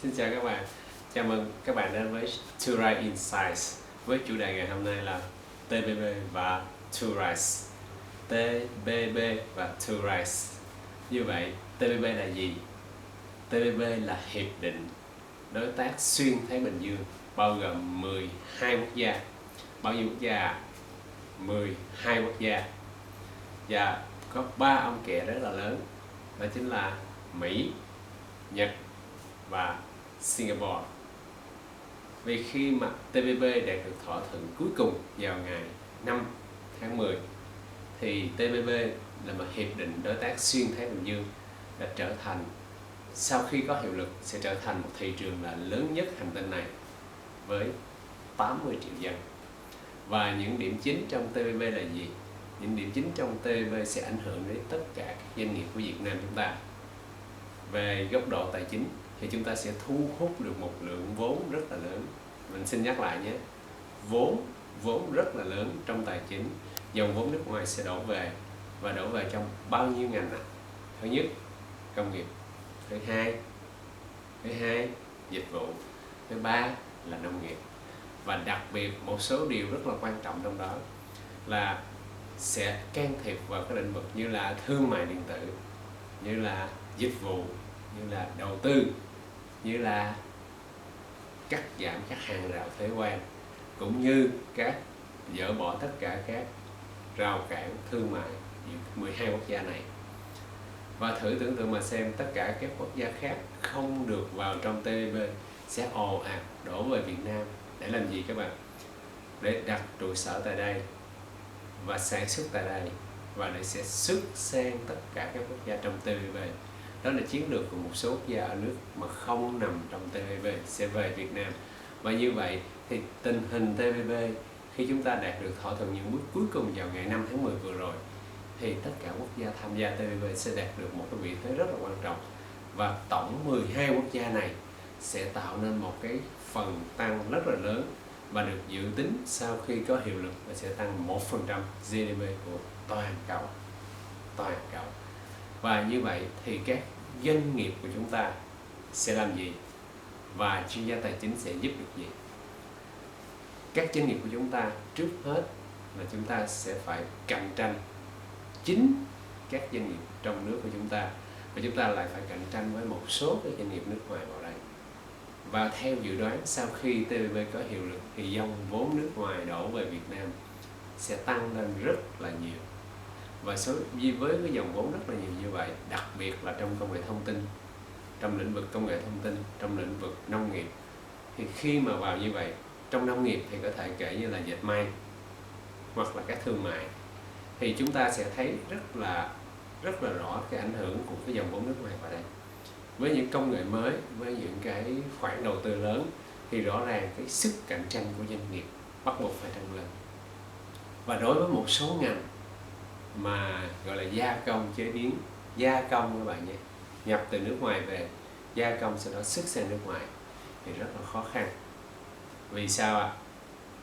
Xin chào các bạn, chào mừng các bạn đến với Tourist Insights với chủ đề ngày hôm nay là TBB và Tourist. TBB và Tourist. Như vậy, TBB là gì? TBB là Hiệp định Đối tác Xuyên Thái Bình Dương, bao gồm 12 quốc gia. Bao nhiêu quốc gia? 12 quốc gia. Và có 3 ông kẹ rất là lớn, đó chính là Mỹ, Nhật và Singapore. Vì khi mà TPP đạt được thỏa thuận cuối cùng vào ngày 5 tháng 10 thì TPP là một hiệp định đối tác xuyên Thái Bình Dương đã trở thành, sau khi có hiệu lực sẽ trở thành một thị trường là lớn nhất hành tinh này với 80 triệu dân. Và những điểm chính trong TPP là gì? Những điểm chính trong TPP sẽ ảnh hưởng đến tất cả các doanh nghiệp của Việt Nam chúng ta. Về góc độ tài chính thì chúng ta sẽ thu hút được một lượng vốn rất là lớn. Mình xin nhắc lại nhé, vốn rất là lớn trong tài chính. Dòng vốn nước ngoài sẽ đổ về, và đổ về trong bao nhiêu ngành ạ? Thứ nhất, công nghiệp. Thứ hai, dịch vụ. Thứ ba là nông nghiệp. Và đặc biệt một số điều rất là quan trọng trong đó là sẽ can thiệp vào các lĩnh vực như là thương mại điện tử, như là dịch vụ, như là đầu tư, như là cắt giảm các hàng rào thuế quan, cũng như các dỡ bỏ tất cả các rào cản thương mại giữa 12 quốc gia này. Và thử tưởng tượng mà xem, tất cả các quốc gia khác không được vào trong TPP sẽ ồ ạt đổ về Việt Nam để làm gì các bạn? Để đặt trụ sở tại đây và sản xuất tại đây, và để sẽ xuất sang tất cả các quốc gia trong TPP. Đó là chiến lược của một số quốc gia ở nước mà không nằm trong TPP sẽ về Việt Nam. Và như vậy thì tình hình TPP khi chúng ta đạt được thỏa thuận những bước cuối cùng vào ngày 5 tháng 10 vừa rồi, thì tất cả quốc gia tham gia TPP sẽ đạt được một cái vị thế rất là quan trọng. Và tổng 12 quốc gia này sẽ tạo nên một cái phần tăng rất là lớn, và được dự tính sau khi có hiệu lực là sẽ tăng 1% GDP của toàn cầu. Và như vậy thì các doanh nghiệp của chúng ta sẽ làm gì? Và chuyên gia tài chính sẽ giúp được gì? Các doanh nghiệp của chúng ta trước hết là chúng ta sẽ phải cạnh tranh chính các doanh nghiệp trong nước của chúng ta, và chúng ta lại phải cạnh tranh với một số các doanh nghiệp nước ngoài vào đây. Và theo dự đoán, sau khi TPP có hiệu lực thì dòng vốn nước ngoài đổ về Việt Nam sẽ tăng lên rất là nhiều. Và với cái dòng vốn rất là nhiều như vậy, đặc biệt là trong công nghệ thông tin, trong lĩnh vực công nghệ thông tin, trong lĩnh vực nông nghiệp, thì khi mà vào như vậy, trong nông nghiệp thì có thể kể như là dệt may hoặc là các thương mại, thì chúng ta sẽ thấy rất là rõ cái ảnh hưởng của cái dòng vốn nước ngoài vào đây. Với những công nghệ mới, với những cái khoản đầu tư lớn, thì rõ ràng cái sức cạnh tranh của doanh nghiệp bắt buộc phải tăng lên. Và đối với một số ngành mà gọi là gia công chế biến, gia công các bạn nhé, nhập từ nước ngoài về, gia công sau đó xuất sang nước ngoài, thì rất là khó khăn. Vì sao ạ?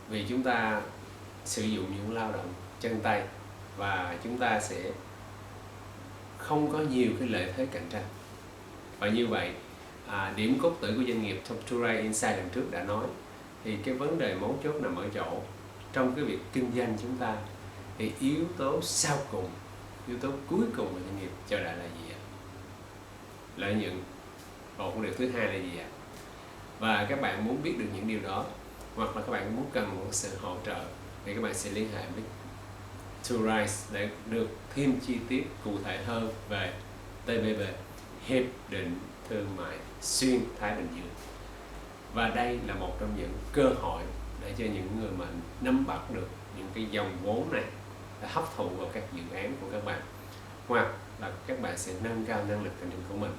Vì chúng ta sử dụng những lao động chân tay, và chúng ta sẽ không có nhiều cái lợi thế cạnh tranh. Và như vậy, điểm cốt tử của doanh nghiệp trong Tourist Insight lần trước đã nói, thì cái vấn đề mấu chốt nằm ở chỗ trong cái việc kinh doanh chúng ta, thì yếu tố sau cùng, yếu tố cuối cùng của doanh nghiệp chờ đợi là gì ạ? Lợi nhuận. Còn điều thứ hai là gì ạ? Và các bạn muốn biết được những điều đó, hoặc là các bạn muốn cần một sự hỗ trợ, thì các bạn sẽ liên hệ với Tourist để được thêm chi tiết cụ thể hơn về TPP, Hiệp định Thương mại Xuyên Thái Bình Dương. Và đây là một trong những cơ hội để cho những người mà nắm bắt được những cái dòng vốn này để hấp thụ vào các dự án của các bạn, hoặc là các bạn sẽ nâng cao năng lực cạnh tranh của mình.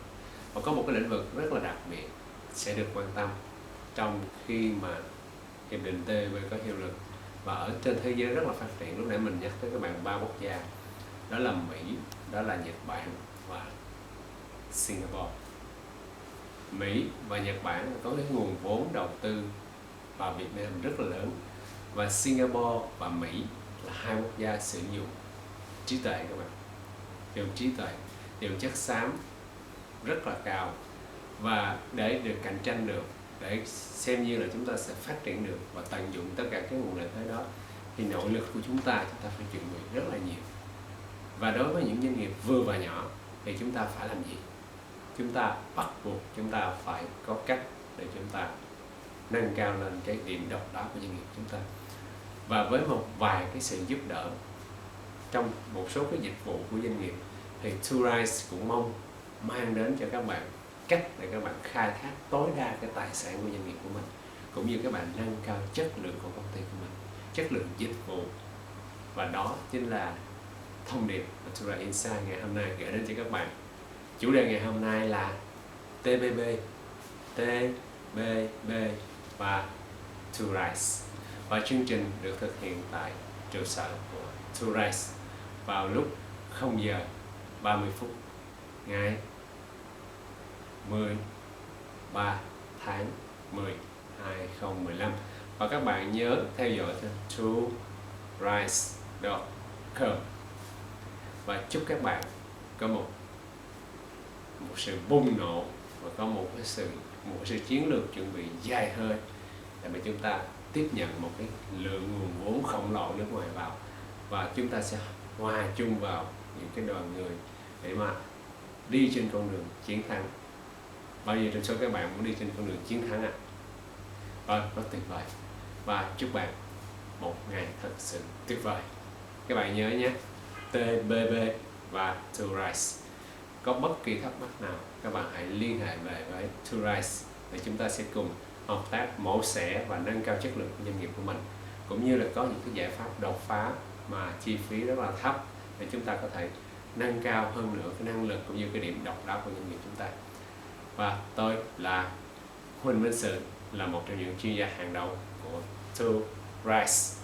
Và có một cái lĩnh vực rất là đặc biệt sẽ được quan tâm trong khi mà hiệp định TPP có hiệu lực, và ở trên thế giới rất là phát triển. Lúc nãy mình nhắc tới các bạn 3 quốc gia, đó là Mỹ, đó là Nhật Bản và Singapore. Mỹ và Nhật Bản có cái nguồn vốn đầu tư vào Việt Nam rất là lớn, và Singapore và Mỹ là hai quốc gia sử dụng trí tuệ các bạn, dùng trí tuệ, dùng chất xám rất là cao, và để được cạnh tranh được, để xem như là chúng ta sẽ phát triển được và tận dụng tất cả các nguồn lợi thế đó, thì nội lực của chúng ta phải chuẩn bị rất là nhiều. Và đối với những doanh nghiệp vừa và nhỏ thì chúng ta phải làm gì? Chúng ta bắt buộc chúng ta phải có cách để chúng ta nâng cao lên cái điểm độc đáo của doanh nghiệp chúng ta. Và với một vài cái sự giúp đỡ trong một số cái dịch vụ của doanh nghiệp, thì Tourize cũng mong mang đến cho các bạn cách để các bạn khai thác tối đa cái tài sản của doanh nghiệp của mình, cũng như các bạn nâng cao chất lượng của công ty của mình, chất lượng dịch vụ. Và đó chính là thông điệp mà Tourize Insight ngày hôm nay gửi đến cho các bạn. Chủ đề ngày hôm nay là TBB và Tourize, và chương trình được thực hiện tại trụ sở của Tourize vào lúc 0 giờ 30 phút ngày 13 tháng 10 2015. Và các bạn nhớ theo dõi tourize.com. Và chúc các bạn có một sự bùng nổ và có một sự chiến lược chuẩn bị dài hơi để mà chúng ta tiếp nhận một cái lượng nguồn vốn khổng lồ nước ngoài vào, và chúng ta sẽ hòa chung vào những cái đoàn người để mà đi trên con đường chiến thắng. Bao nhiêu trong số các bạn muốn đi trên con đường chiến thắng ạ? Vâng, rất tuyệt vời. Và chúc bạn một ngày thật sự tuyệt vời. Các bạn nhớ nhé, TBB và Tourize. Có bất kỳ thắc mắc nào, các bạn hãy liên hệ về với Tourize để chúng ta sẽ cùng hợp tác mổ xẻ và nâng cao chất lượng của doanh nghiệp của mình, cũng như là có những cái giải pháp đột phá mà chi phí rất là thấp để chúng ta có thể nâng cao hơn nữa cái năng lực cũng như cái điểm độc đáo của doanh nghiệp chúng ta. Và tôi là Huỳnh Minh Sự, là một trong những chuyên gia hàng đầu của Tourize.